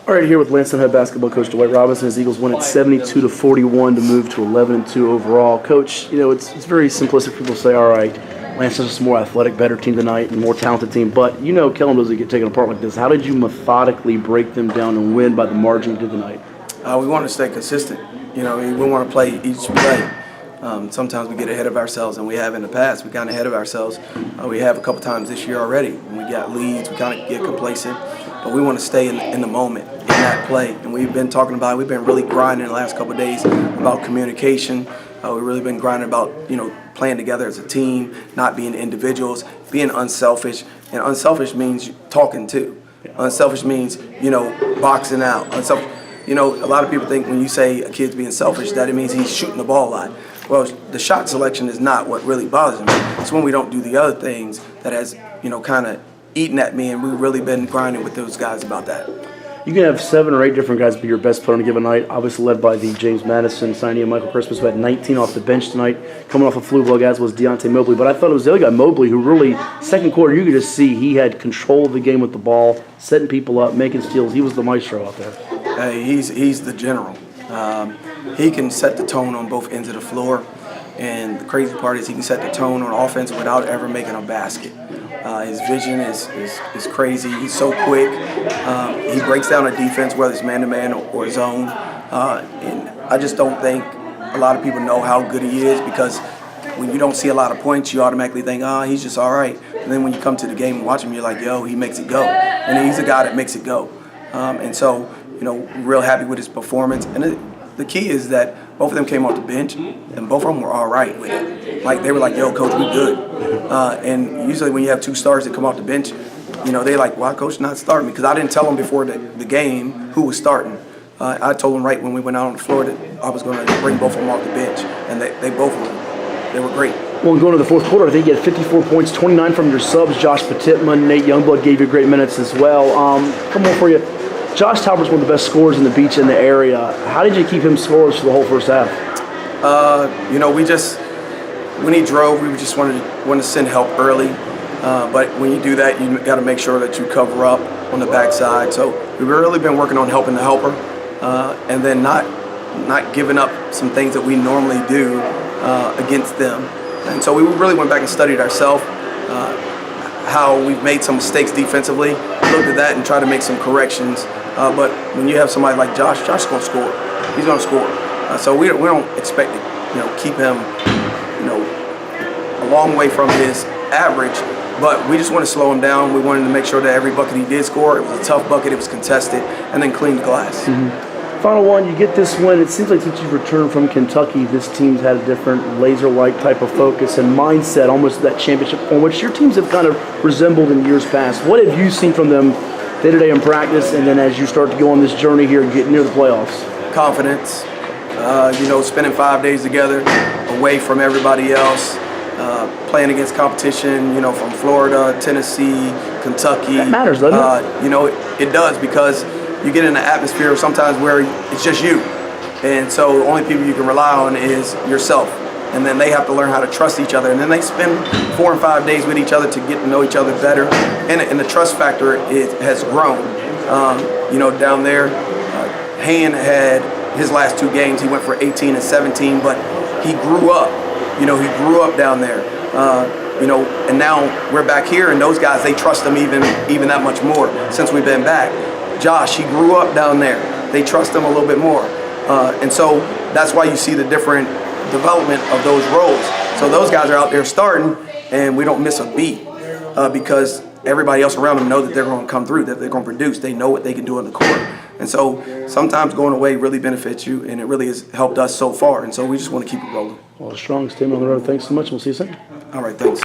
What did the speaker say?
All right, here with Landstown head basketball coach Dwight Robinson. His Eagles win at 72-41 to move to 11-2 overall. Coach, it's very simplistic. People say, all right, Landstown's just a more athletic, better team tonight and more talented team. But Kellam doesn't get taken apart like this. How did you methodically break them down and win by the margin you did tonight? We want to stay consistent. We want to play each play. Sometimes we get ahead of ourselves, and we have in the past. We got ahead of ourselves. We have a couple times this year already. When we got leads, we kind of get complacent. But we want to stay in the moment, in that play. And we've been talking about it. We've been really grinding the last couple of days about communication. We've really been grinding about, playing together as a team, not being individuals, being unselfish. And unselfish means talking too. Unselfish means, boxing out. Unselfish. A lot of people think when you say a kid's being selfish that it means he's shooting the ball a lot. Well, the shot selection is not what really bothers me. It's when we don't do the other things that has, kind of eaten at me, and we've really been grinding with those guys about that. You can have 7 or 8 different guys be your best player on a given night, obviously led by the James Madison signing of Michael Christmas, who had 19 off the bench tonight, coming off a flu bug, as was Deontay Mobley. But I thought it was the other guy, Mobley, who really, second quarter, you could just see he had control of the game with the ball, setting people up, making steals. He was the maestro out there. Hey, he's the general. He can set the tone on both ends of the floor, and the crazy part is he can set the tone on offense without ever making a basket. His vision is crazy. He's so quick. He breaks down a defense, whether it's man-to-man or zone. And I just don't think a lot of people know how good he is, because when you don't see a lot of points, you automatically think, he's just all right. And then when you come to the game and watch him, you're like, yo, he makes it go. And he's a guy that makes it go. And so, real happy with his performance. And the key is that both of them came off the bench, and both of them were all right with it. Like, they were like, yo, coach, we good. And usually when you have 2 stars that come off the bench, they're like, why coach not starting me? Because I didn't tell them before the game who was starting. I told them right when we went out on the floor that I was going to bring both of them off the bench, and they both were great. Well, going to the fourth quarter, I think you had 54 points, 29 from your subs. Josh Petitman, Nate Youngblood gave you great minutes as well. Come on for you. Josh Talbert's one of the best scorers in the beach in the area. How did you keep him scoreless for the whole first half? When he drove, we just wanted to send help early. But when you do that, you got to make sure that you cover up on the backside. So we've really been working on helping the helper, and then not giving up some things that we normally do against them. And so we really went back and studied ourselves, how we've made some mistakes defensively, looked at that and tried to make some corrections. But when you have somebody like Josh's going to score. He's going to score. So we don't expect to keep him a long way from his average, but we just want to slow him down. We wanted to make sure that every bucket he did score, it was a tough bucket, it was contested, and then clean the glass. Mm-hmm. Final one, you get this win. It seems like since you've returned from Kentucky, this team's had a different laser-like type of focus and mindset, almost that championship form, which your teams have kind of resembled in years past. What have you seen from them day-to-day in practice, and then as you start to go on this journey here and get near the playoffs? Confidence, spending 5 days together, away from everybody else, playing against competition, from Florida, Tennessee, Kentucky. That matters, doesn't it? It does, because you get in an atmosphere sometimes where it's just you. And so the only people you can rely on is yourself. And then they have to learn how to trust each other. And then they spend 4 and 5 days with each other to get to know each other better. And the trust factor has grown. Down there, Han had his last 2 games. He went for 18 and 17, but he grew up. He grew up down there. And now we're back here, and those guys, they trust him even that much more since we've been back. Josh, he grew up down there. They trust him a little bit more. And so that's why you see the different development of those roles. So those guys are out there starting, and we don't miss a beat because everybody else around them know that they're going to come through, that they're going to produce. They know what they can do on the court. And so sometimes going away really benefits you, and it really has helped us so far. And so we just want to keep it rolling. Well, a strong statement on the road. Thanks so much. We'll see you soon. All right, thanks.